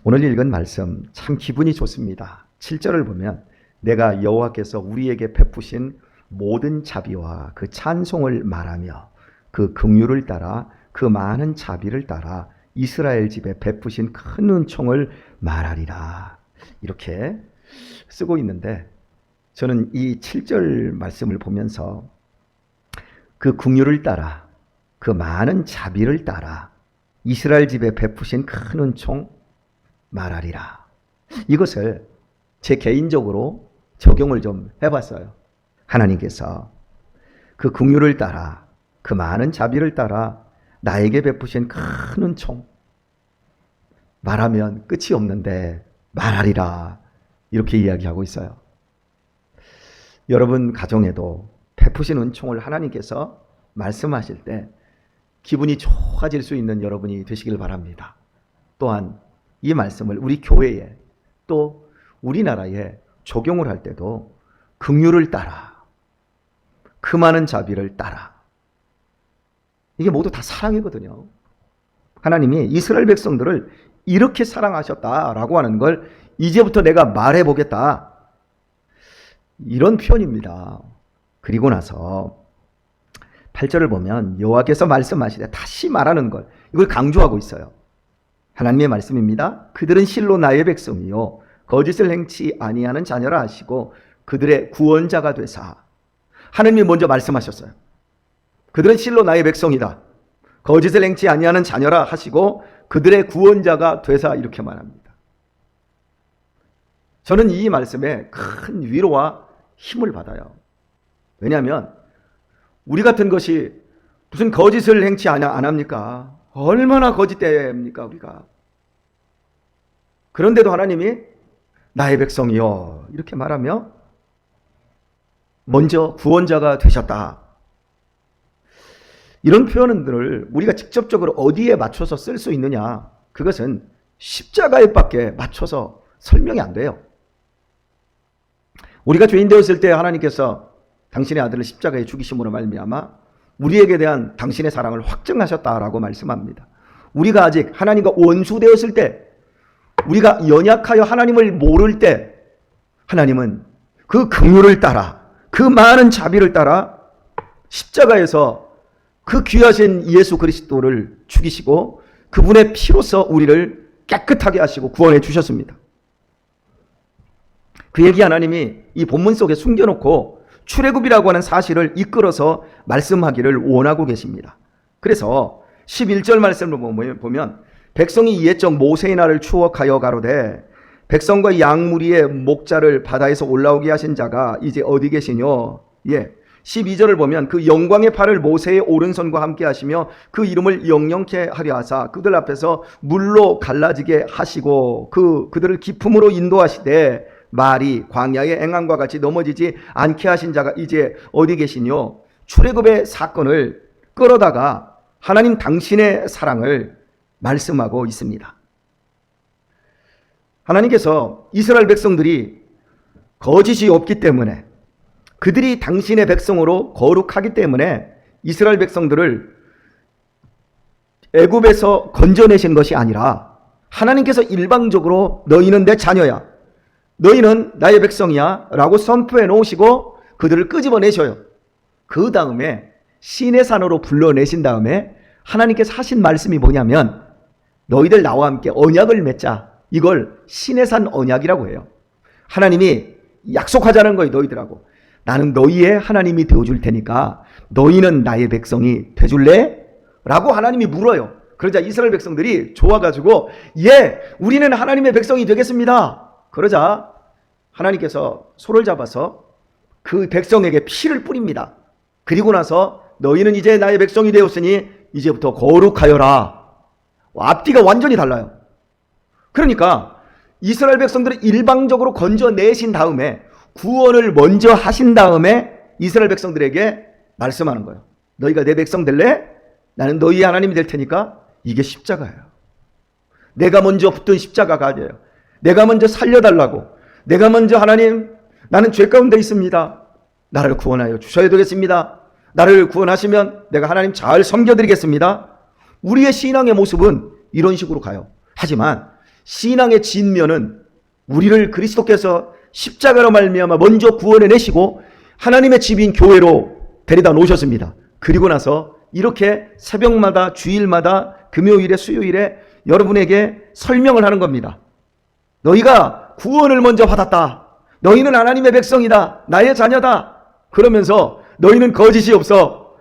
오늘 읽은 말씀 참 기분이 좋습니다. 7절을 보면 내가 여호와께서 우리에게 베푸신 모든 자비와 그 찬송을 말하며 그 긍휼을 따라 그 많은 자비를 따라 이스라엘 집에 베푸신 큰 은총을 말하리라. 이렇게 쓰고 있는데 저는 이 7절 말씀을 보면서 그 긍휼을 따라 그 많은 자비를 따라 이스라엘 집에 베푸신 큰 은총 말하리라. 이것을 제 개인적으로 적용을 좀 해봤어요. 하나님께서 그 긍휼을 따라 그 많은 자비를 따라 나에게 베푸신 큰 은총 말하면 끝이 없는데 말하리라 이렇게 이야기하고 있어요. 여러분 가정에도 베푸신 은총을 하나님께서 말씀하실 때 기분이 좋아질 수 있는 여러분이 되시길 바랍니다. 또한 이 말씀을 우리 교회에 또 우리나라에 적용을 할 때도 긍휼을 따라 그 많은 자비를 따라 이게 모두 다 사랑이거든요. 하나님이 이스라엘 백성들을 이렇게 사랑하셨다라고 하는 걸 이제부터 내가 말해보겠다 이런 표현입니다. 그리고 나서 8절을 보면 여호와께서 말씀하시되 다시 말하는 걸 이걸 강조하고 있어요. 하나님의 말씀입니다. 그들은 실로 나의 백성이요 거짓을 행치 아니하는 자녀라 하시고 그들의 구원자가 되사. 하나님이 먼저 말씀하셨어요. 그들은 실로 나의 백성이다. 거짓을 행치 아니하는 자녀라 하시고 그들의 구원자가 되사 이렇게 말합니다. 저는 이 말씀에 큰 위로와 힘을 받아요. 왜냐하면 우리 같은 것이 무슨 거짓을 행치 안 합니까? 얼마나 거짓됩니까 우리가. 그런데도 하나님이 나의 백성이요 이렇게 말하며 먼저 구원자가 되셨다. 이런 표현들을 우리가 직접적으로 어디에 맞춰서 쓸 수 있느냐, 그것은 십자가에 밖에 맞춰서 설명이 안 돼요. 우리가 죄인 되었을 때 하나님께서 당신의 아들을 십자가에 죽이심으로 말미암아 우리에게 대한 당신의 사랑을 확증하셨다라고 말씀합니다. 우리가 아직 하나님과 원수 되었을 때, 우리가 연약하여 하나님을 모를 때 하나님은 그 긍휼을 따라 그 많은 자비를 따라 십자가에서 그 귀하신 예수 그리스도를 죽이시고 그분의 피로써 우리를 깨끗하게 하시고 구원해 주셨습니다. 그 얘기 하나님이 이 본문 속에 숨겨놓고 출애굽이라고 하는 사실을 이끌어서 말씀하기를 원하고 계십니다. 그래서 11절 말씀을 보면 백성이 옛적 모세의 날을 추억하여 가로되 백성과 양무리의 목자를 바다에서 올라오게 하신 자가 이제 어디 계시뇨. 12절을 보면 그 영광의 팔을 모세의 오른손과 함께 하시며 그 이름을 영영케 하려 하사 그들 앞에서 물로 갈라지게 하시고 그들을 기품으로 인도하시되 말이 광야의 앵한과 같이 넘어지지 않게 하신 자가 이제 어디 계시뇨. 출애굽의 사건을 끌어다가 하나님 당신의 사랑을 말씀하고 있습니다. 하나님께서 이스라엘 백성들이 거짓이 없기 때문에, 그들이 당신의 백성으로 거룩하기 때문에 이스라엘 백성들을 애굽에서 건져내신 것이 아니라 하나님께서 일방적으로 너희는 내 자녀야, 너희는 나의 백성이야 라고 선포해 놓으시고 그들을 끄집어내셔요. 그 다음에 시내 산으로 불러내신 다음에 하나님께서 하신 말씀이 뭐냐면 너희들 나와 함께 언약을 맺자. 이걸 시내 산 언약이라고 해요. 하나님이 약속하자는 거예요. 너희들하고 나는 너희의 하나님이 되어줄 테니까 너희는 나의 백성이 되줄래? 라고 하나님이 물어요. 그러자 이스라엘 백성들이 좋아가지고 우리는 하나님의 백성이 되겠습니다. 그러자 하나님께서 소를 잡아서 그 백성에게 피를 뿌립니다. 그리고 나서 너희는 이제 나의 백성이 되었으니 이제부터 거룩하여라. 앞뒤가 완전히 달라요. 그러니까 이스라엘 백성들을 일방적으로 건져내신 다음에 구원을 먼저 하신 다음에 이스라엘 백성들에게 말씀하는 거예요. 너희가 내 백성 될래? 나는 너희의 하나님이 될 테니까. 이게 십자가예요. 내가 먼저 붙든 십자가가 아니에요. 내가 먼저 살려달라고, 내가 먼저 하나님 나는 죄 가운데 있습니다. 나를 구원하여 주셔야 되겠습니다. 나를 구원하시면 내가 하나님 잘 섬겨드리겠습니다. 우리의 신앙의 모습은 이런 식으로 가요. 하지만 신앙의 진면은 우리를 그리스도께서 십자가로 말미암아 먼저 구원해 내시고 하나님의 집인 교회로 데려다 놓으셨습니다. 그리고 나서 이렇게 새벽마다 주일마다 금요일에 수요일에 여러분에게 설명을 하는 겁니다. 너희가 구원을 먼저 받았다. 너희는 하나님의 백성이다. 나의 자녀다. 그러면서 너희는 거짓이 없어.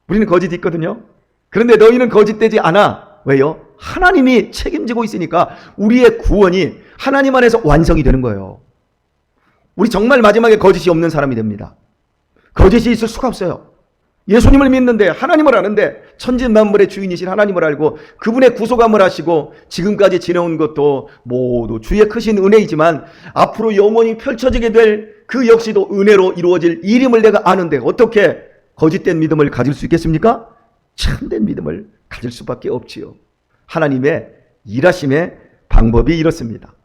우리는 거짓이 있거든요. 그런데 너희는 거짓되지 않아. 왜요? 하나님이 책임지고 있으니까 우리의 구원이 하나님 안에서 완성이 되는 거예요. 우리 정말 마지막에 거짓이 없는 사람이 됩니다. 거짓이 있을 수가 없어요. 예수님을 믿는데, 하나님을 아는데, 천지만물의 주인이신 하나님을 알고 그분의 구속함을 하시고 지금까지 지내온 것도 모두 주의 크신 은혜이지만 앞으로 영원히 펼쳐지게 될 그 역시도 은혜로 이루어질 일임을 내가 아는데 어떻게 거짓된 믿음을 가질 수 있겠습니까? 참된 믿음을 가질 수밖에 없지요. 하나님의 일하심의 방법이 이렇습니다.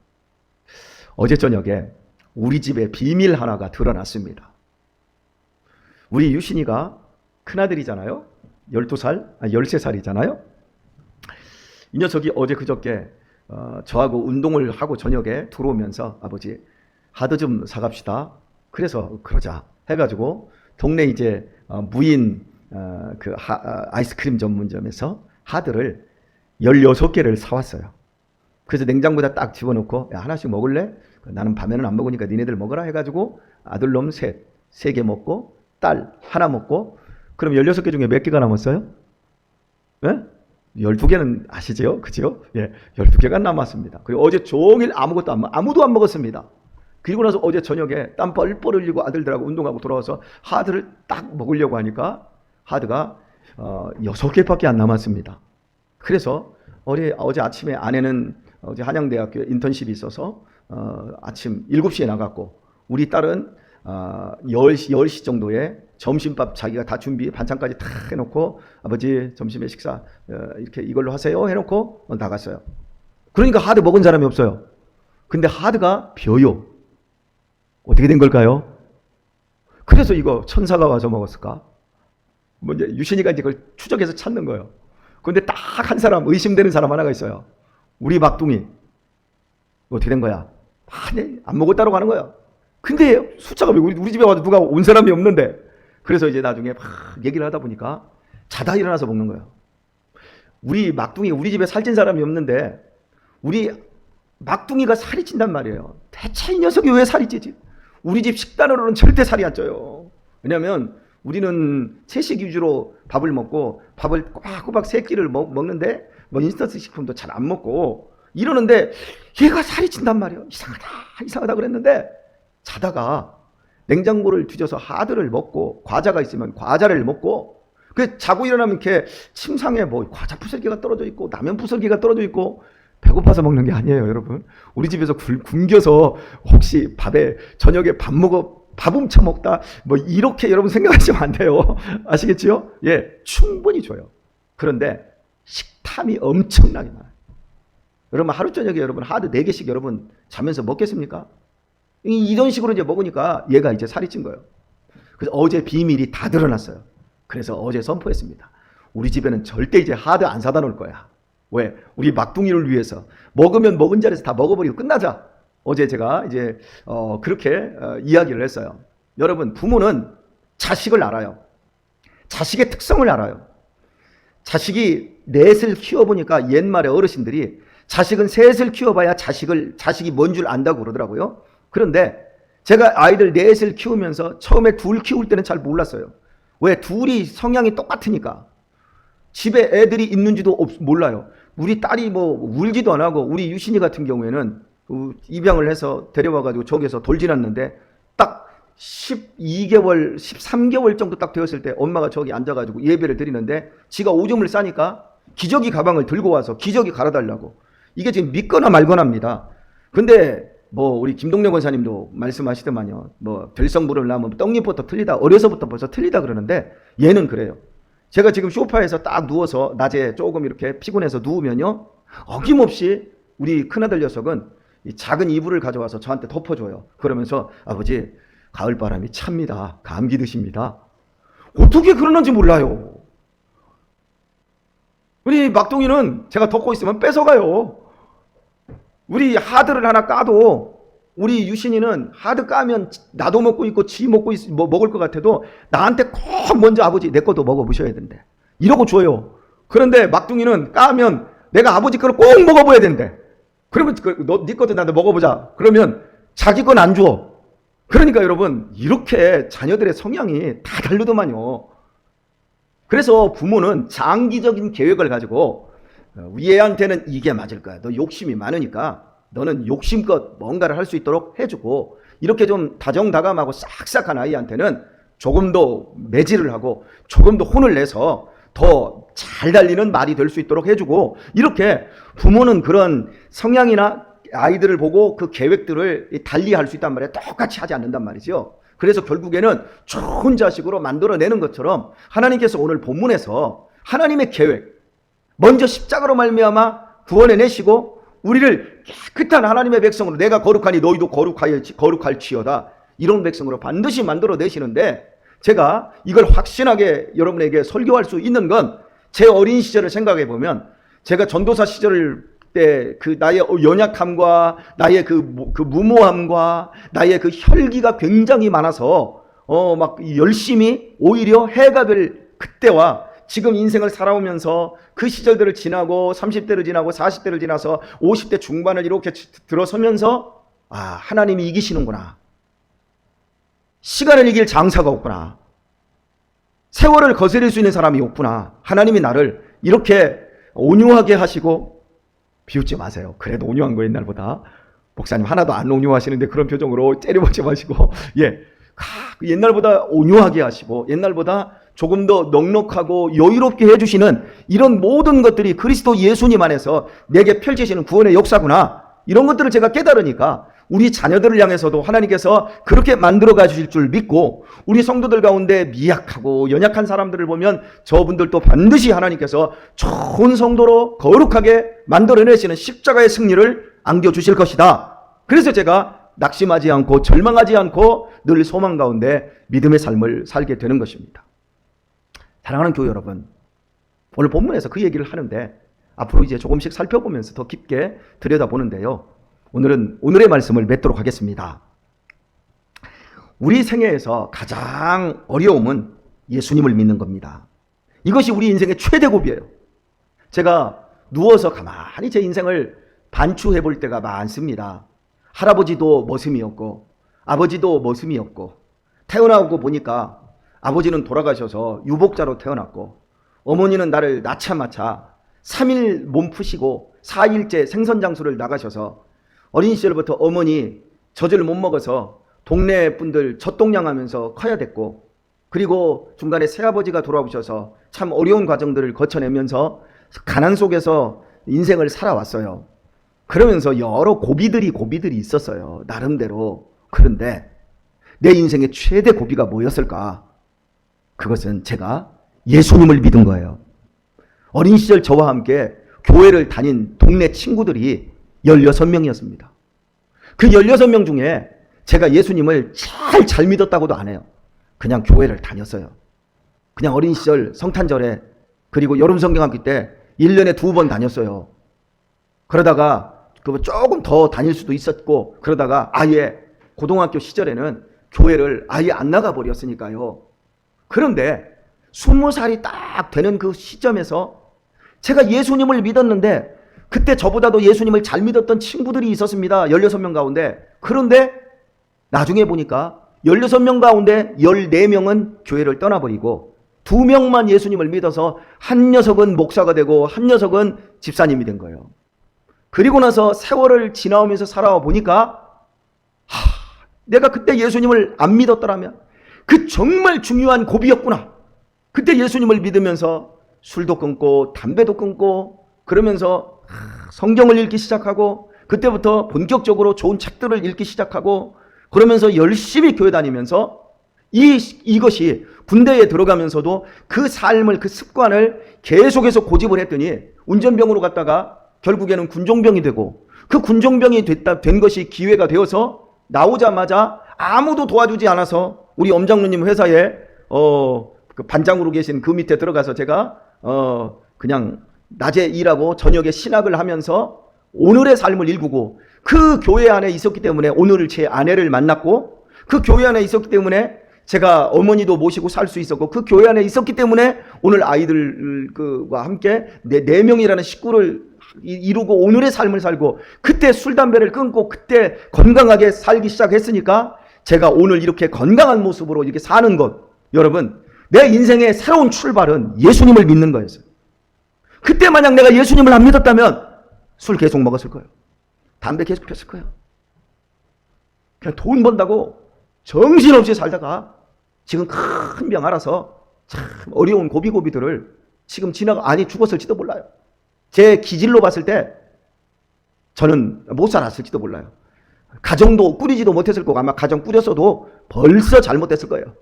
어제 저녁에 우리 집에 비밀 하나가 드러났습니다. 우리 유신이가 큰아들이잖아요. 12살, 13살이잖아요. 이 녀석이 어제 그저께 저하고 운동을 하고 저녁에 들어오면서 아버지 하드 좀 사갑시다. 그래서 그러자 해가지고 동네 이제 무인 아이스크림 전문점에서 하드를 16개를 사왔어요. 그래서 냉장고에다 딱 집어넣고 야, 하나씩 먹을래? 나는 밤에는 안 먹으니까 니네들 먹어라 해가지고 아들놈 3개 먹고 딸 하나 먹고 그럼 16개 중에 몇 개가 남았어요? 예? 12개는 아시죠? 그죠? 예, 12개가 남았습니다. 그리고 어제 종일 아무도 안 먹었습니다. 그리고 나서 어제 저녁에 땀 뻘뻘 흘리고 아들들하고 운동하고 돌아와서 하드를 딱 먹으려고 하니까 하드가 6개밖에 안 남았습니다. 그래서 어제 아침에 아내는 어제 한양대학교에 인턴십이 있어서 아침 7시에 나갔고 우리 딸은 10시 정도에 점심밥 자기가 다 준비 반찬까지 다 해놓고 아버지 점심에 식사 이렇게 이걸로 하세요 해놓고 나갔어요. 그러니까 하드 먹은 사람이 없어요. 근데 하드가 벼요. 어떻게 된 걸까요? 그래서 이거 천사가 와서 먹었을까? 뭐 이제 유신이가 이제 그걸 추적해서 찾는 거예요. 그런데 딱 한 사람 의심되는 사람 하나가 있어요. 우리 막둥이. 어떻게 된 거야? 아니, 안 먹었다고 하는 거야. 근데 숫자가 왜 우리 집에 와도 누가 온 사람이 없는데. 그래서 이제 나중에 막 얘기를 하다 보니까 자다 일어나서 먹는 거예요. 우리 막둥이 우리 집에 살찐 사람이 없는데 우리 막둥이가 살이 찐단 말이에요. 대체 이 녀석이 왜 살이 찌지? 우리 집 식단으로는 절대 살이 안 쪄요. 왜냐하면 우리는 채식 위주로 밥을 먹고 밥을 꼬박꼬박 3끼를 먹는데 뭐 인스턴트 식품도 잘 안 먹고 이러는데 얘가 살이 찐단 말이에요. 이상하다 그랬는데 자다가 냉장고를 뒤져서 하드를 먹고 과자가 있으면 과자를 먹고 그 자고 일어나면 이렇게 침상에 뭐 과자 부스러기가 떨어져 있고 라면 부스러기가 떨어져 있고 배고파서 먹는 게 아니에요, 여러분. 우리 집에서 굶겨서 혹시 저녁에 밥 훔쳐 먹다 뭐 이렇게 여러분 생각하시면 안 돼요. 아시겠죠? 예, 충분히 줘요. 그런데 식탐이 엄청나게 많아요. 여러분 하루 저녁에 여러분 하드 4개씩 여러분 자면서 먹겠습니까? 이런 식으로 이제 먹으니까 얘가 이제 살이 찐 거예요. 그래서 어제 비밀이 다 드러났어요. 그래서 어제 선포했습니다. 우리 집에는 절대 이제 하드 안 사다 놓을 거야. 왜? 우리 막둥이를 위해서 먹으면 먹은 자리에서 다 먹어버리고 끝나자. 어제 제가 이제 그렇게 이야기를 했어요. 여러분 부모는 자식을 알아요. 자식의 특성을 알아요. 자식이 넷을 키워보니까 옛말에 어르신들이 자식은 셋을 키워봐야 자식이 뭔 줄 안다고 그러더라고요. 그런데 제가 아이들 넷을 키우면서 처음에 둘 키울 때는 잘 몰랐어요. 왜? 둘이 성향이 똑같으니까. 집에 애들이 있는지도 몰라요. 우리 딸이 뭐 울지도 안 하고 우리 유신이 같은 경우에는 입양을 해서 데려와가지고 저기서 돌지났는데 딱 12개월, 13개월 정도 딱 되었을 때 엄마가 저기 앉아가지고 예배를 드리는데 지가 오줌을 싸니까 기저귀 가방을 들고 와서 기저귀 갈아달라고. 이게 지금 믿거나 말거나입니다. 근데 뭐 우리 김동래 권사님도 말씀하시더만요. 뭐 별성부를 낳으면 떡잎부터 틀리다. 어려서부터 벌써 틀리다 그러는데 얘는 그래요. 제가 지금 소파에서 딱 누워서 낮에 조금 이렇게 피곤해서 누우면요. 어김없이 우리 큰아들 녀석은 이 작은 이불을 가져와서 저한테 덮어줘요. 그러면서 아버지 가을바람이 찹니다. 감기 드십니다. 어떻게 그러는지 몰라요. 우리 막둥이는 제가 덮고 있으면 뺏어가요. 우리 하드를 하나 까도 우리 유신이는 하드 까면 나도 먹고 있고 지 먹고 먹을 것 같아도 나한테 꼭 먼저 아버지 내 것도 먹어보셔야 된대. 이러고 줘요. 그런데 막둥이는 까면 내가 아버지 거를 꼭 먹어봐야 된대. 그러면 네 것도 나도 먹어보자. 그러면 자기 건 안 줘. 그러니까 여러분 이렇게 자녀들의 성향이 다 다르더만요. 그래서 부모는 장기적인 계획을 가지고 우리 애한테는 이게 맞을 거야. 너 욕심이 많으니까 너는 욕심껏 뭔가를 할 수 있도록 해주고, 이렇게 좀 다정다감하고 싹싹한 아이한테는 조금 더 매질을 하고 조금 더 혼을 내서 더 잘 달리는 말이 될 수 있도록 해주고, 이렇게 부모는 그런 성향이나 아이들을 보고 그 계획들을 달리할 수 있단 말이에요. 똑같이 하지 않는단 말이죠. 그래서 결국에는 좋은 자식으로 만들어내는 것처럼 하나님께서 오늘 본문에서 하나님의 계획, 먼저 십자가로 말미암아 구원해내시고 우리를 깨끗한 하나님의 백성으로, 내가 거룩하니 너희도 거룩할지어다, 이런 백성으로 반드시 만들어내시는데, 제가 이걸 확신하게 여러분에게 설교할 수 있는 건 제 어린 시절을 생각해 보면, 제가 전도사 시절 때 그 나의 연약함과 나의 그 무모함과 나의 그 혈기가 굉장히 많아서 막 열심히 오히려 해가 될 그때와 지금 인생을 살아오면서 그 시절들을 지나고 30대를 지나고 40대를 지나서 50대 중반을 이렇게 들어서면서, 아, 하나님이 이기시는구나. 시간을 이길 장사가 없구나. 세월을 거스릴 수 있는 사람이 없구나. 하나님이 나를 이렇게 온유하게 하시고, 비웃지 마세요. 그래도 온유한 거 옛날보다. 목사님 하나도 안 온유하시는데 그런 표정으로 째려보지 마시고, 옛날보다 온유하게 하시고 옛날보다 조금 더 넉넉하고 여유롭게 해주시는 이런 모든 것들이 그리스도 예수님 안에서 내게 펼치시는 구원의 역사구나. 이런 것들을 제가 깨달으니까 우리 자녀들을 향해서도 하나님께서 그렇게 만들어 가주실 줄 믿고, 우리 성도들 가운데 미약하고 연약한 사람들을 보면 저분들도 반드시 하나님께서 좋은 성도로 거룩하게 만들어내시는 십자가의 승리를 안겨주실 것이다. 그래서 제가 낙심하지 않고 절망하지 않고 늘 소망 가운데 믿음의 삶을 살게 되는 것입니다. 사랑하는 교회 여러분, 오늘 본문에서 그 얘기를 하는데 앞으로 이제 조금씩 살펴보면서 더 깊게 들여다보는데요. 오늘은 오늘의 말씀을 맺도록 하겠습니다. 우리 생애에서 가장 어려움은 예수님을 믿는 겁니다. 이것이 우리 인생의 최대 고비예요. 제가 누워서 가만히 제 인생을 반추해 볼 때가 많습니다. 할아버지도 머슴이었고 아버지도 머슴이었고, 태어나고 보니까 아버지는 돌아가셔서 유복자로 태어났고, 어머니는 나를 낳자마자 3일 몸 푸시고 4일째 생선장수를 나가셔서 어린 시절부터 어머니 젖을 못 먹어서 동네 분들 젖동냥하면서 커야 됐고, 그리고 중간에 새아버지가 돌아오셔서 참 어려운 과정들을 거쳐내면서 가난 속에서 인생을 살아왔어요. 그러면서 여러 고비들이 있었어요, 나름대로. 그런데 내 인생의 최대 고비가 뭐였을까? 그것은 제가 예수님을 믿은 거예요. 어린 시절 저와 함께 교회를 다닌 동네 친구들이 16명이었습니다. 그 16명 중에 제가 예수님을 잘 믿었다고도 안 해요. 그냥 교회를 다녔어요. 그냥 어린 시절 성탄절에, 그리고 여름 성경학기 때 1년에 2번 다녔어요. 그러다가 조금 더 다닐 수도 있었고, 그러다가 아예 고등학교 시절에는 교회를 아예 안 나가버렸으니까요. 그런데 20살이 딱 되는 그 시점에서 제가 예수님을 믿었는데, 그때 저보다도 예수님을 잘 믿었던 친구들이 있었습니다. 16명 가운데. 그런데 나중에 보니까 16명 가운데 14명은 교회를 떠나버리고 2명만 예수님을 믿어서 한 녀석은 목사가 되고 한 녀석은 집사님이 된 거예요. 그리고 나서 세월을 지나오면서 살아와 보니까 내가 그때 예수님을 안 믿었더라면 그 정말 중요한 고비였구나. 그때 예수님을 믿으면서 술도 끊고 담배도 끊고 그러면서 성경을 읽기 시작하고, 그때부터 본격적으로 좋은 책들을 읽기 시작하고, 그러면서 열심히 교회 다니면서 이것이 군대에 들어가면서도 그 삶을, 그 습관을 계속해서 고집을 했더니 운전병으로 갔다가 결국에는 군종병이 되고, 그 군종병이 된 것이 기회가 되어서 나오자마자 아무도 도와주지 않아서 우리 엄장로님 회사에 그 반장으로 계신 그 밑에 들어가서 제가 그냥 낮에 일하고 저녁에 신학을 하면서 오늘의 삶을 일구고 그 교회 안에 있었기 때문에 오늘 제 아내를 만났고 그 교회 안에 있었기 때문에 제가 어머니도 모시고 살 수 있었고 그 교회 안에 있었기 때문에 오늘 아이들과 함께 네 명이라는 식구를 이루고 오늘의 삶을 살고 그때 술 담배를 끊고 그때 건강하게 살기 시작했으니까 제가 오늘 이렇게 건강한 모습으로 이렇게 사는 것, 여러분, 내 인생의 새로운 출발은 예수님을 믿는 거였어요. 그때 만약 내가 예수님을 안 믿었다면 술 계속 먹었을 거예요. 담배 계속 폈을 거예요. 그냥 돈 번다고 정신없이 살다가 지금 큰 병 알아서 참 어려운 고비고비들을 지금 아니 죽었을지도 몰라요. 제 기질로 봤을 때 저는 못 살았을지도 몰라요. 가정도 꾸리지도 못했을 거고 아마 가정 꾸렸어도 벌써 잘못됐을 거예요.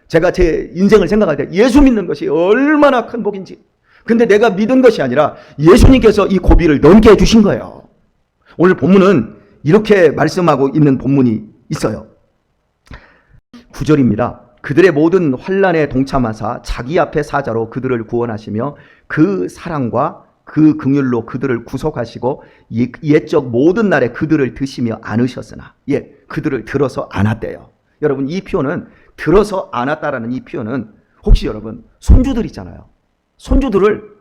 제가 제 인생을 생각할 때 예수 믿는 것이 얼마나 큰 복인지. 근데 내가 믿은 것이 아니라 예수님께서 이 고비를 넘게 해주신 거예요. 오늘 본문은 이렇게 말씀하고 있는 본문이 있어요. 9절입니다. 그들의 모든 환난에 동참하사 자기 앞에 사자로 그들을 구원하시며 그 사랑과 그 긍휼로 그들을 구속하시고 옛적 모든 날에 그들을 드시며 안으셨으나 그들을 들어서 안았대요. 여러분, 이 표현은 들어서 안았다라는 이 표현은 혹시 여러분 손주들 있잖아요. 손주들을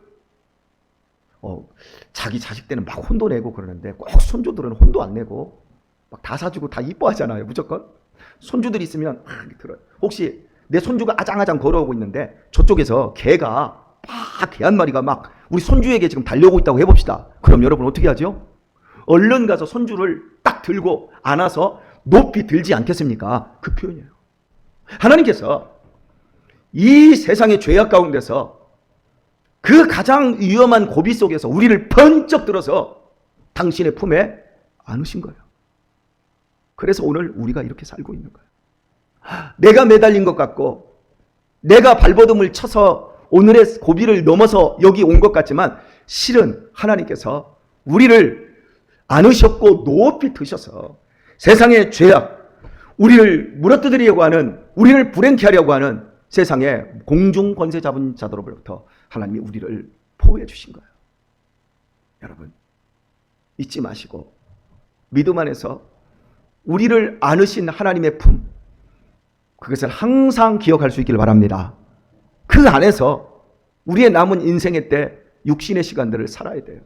자기 자식 때는 막 혼도 내고 그러는데 꼭 손주들은 혼도 안 내고 막 다 사주고 다 이뻐하잖아요. 무조건 손주들이 있으면 막 들어요. 혹시 내 손주가 아장아장 걸어오고 있는데 저쪽에서 개가 개 한 마리가 막 우리 손주에게 지금 달려오고 있다고 해봅시다. 그럼 여러분 어떻게 하죠? 얼른 가서 손주를 딱 들고 안아서 높이 들지 않겠습니까? 그 표현이에요. 하나님께서 이 세상의 죄악 가운데서 그 가장 위험한 고비 속에서 우리를 번쩍 들어서 당신의 품에 안으신 거예요. 그래서 오늘 우리가 이렇게 살고 있는 거예요. 내가 매달린 것 같고 내가 발버둥을 쳐서 오늘의 고비를 넘어서 여기 온 것 같지만 실은 하나님께서 우리를 안으셨고 높이 드셔서 세상의 죄악, 우리를 물어뜯으려고 하는, 우리를 불행케 하려고 하는 세상의 공중 권세 잡은 자들로부터 하나님이 우리를 보호해 주신 거예요. 여러분, 잊지 마시고 믿음 안에서 우리를 안으신 하나님의 품, 그것을 항상 기억할 수 있기를 바랍니다. 그 안에서 우리의 남은 인생의 때 육신의 시간들을 살아야 돼요.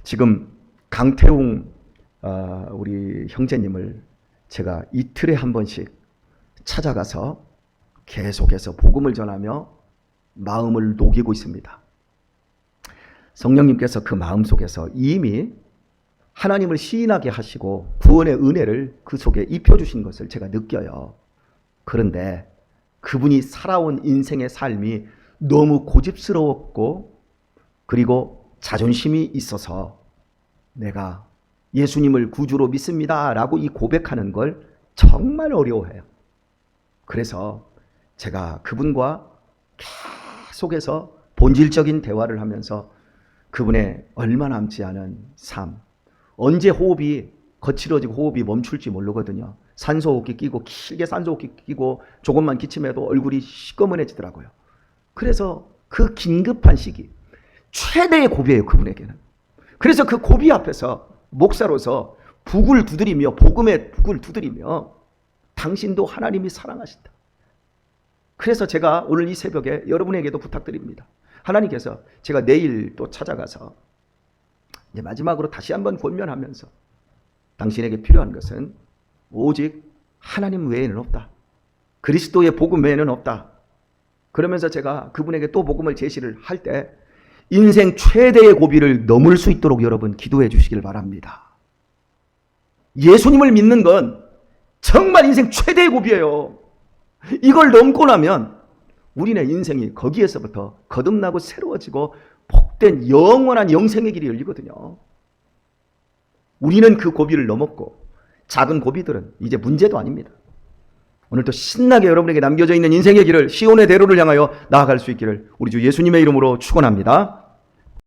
지금 강태웅 우리 형제님을 제가 이틀에 한 번씩 찾아가서 계속해서 복음을 전하며 마음을 녹이고 있습니다. 성령님께서 그 마음 속에서 이미 하나님을 시인하게 하시고 구원의 은혜를 그 속에 입혀주신 것을 제가 느껴요. 그런데 그분이 살아온 인생의 삶이 너무 고집스러웠고 그리고 자존심이 있어서 내가 예수님을 구주로 믿습니다 라고 이 고백하는 걸 정말 어려워해요. 그래서 제가 그분과 계속해서 본질적인 대화를 하면서 그분의 얼마 남지 않은 삶, 언제 호흡이 거칠어지고 호흡이 멈출지 모르거든요. 산소호흡기 끼고 길게 산소호흡기 끼고 조금만 기침해도 얼굴이 시꺼먼해지더라고요. 그래서 그 긴급한 시기, 최대의 고비예요, 그분에게는. 그래서 그 고비 앞에서 목사로서 북을 두드리며 복음의 북을 두드리며 당신도 하나님이 사랑하신다. 그래서 제가 오늘 이 새벽에 여러분에게도 부탁드립니다. 하나님께서 제가 내일 또 찾아가서 이제 마지막으로 다시 한번 권면하면서 당신에게 필요한 것은 오직 하나님 외에는 없다. 그리스도의 복음 외에는 없다. 그러면서 제가 그분에게 또 복음을 제시를 할 때 인생 최대의 고비를 넘을 수 있도록 여러분 기도해 주시길 바랍니다. 예수님을 믿는 건 정말 인생 최대의 고비예요. 이걸 넘고 나면 우리네 인생이 거기에서부터 거듭나고 새로워지고 복된 영원한 영생의 길이 열리거든요. 우리는 그 고비를 넘었고 작은 고비들은 이제 문제도 아닙니다. 오늘도 신나게 여러분에게 남겨져 있는 인생의 길을 시온의 대로를 향하여 나아갈 수 있기를 우리 주 예수님의 이름으로 축원합니다.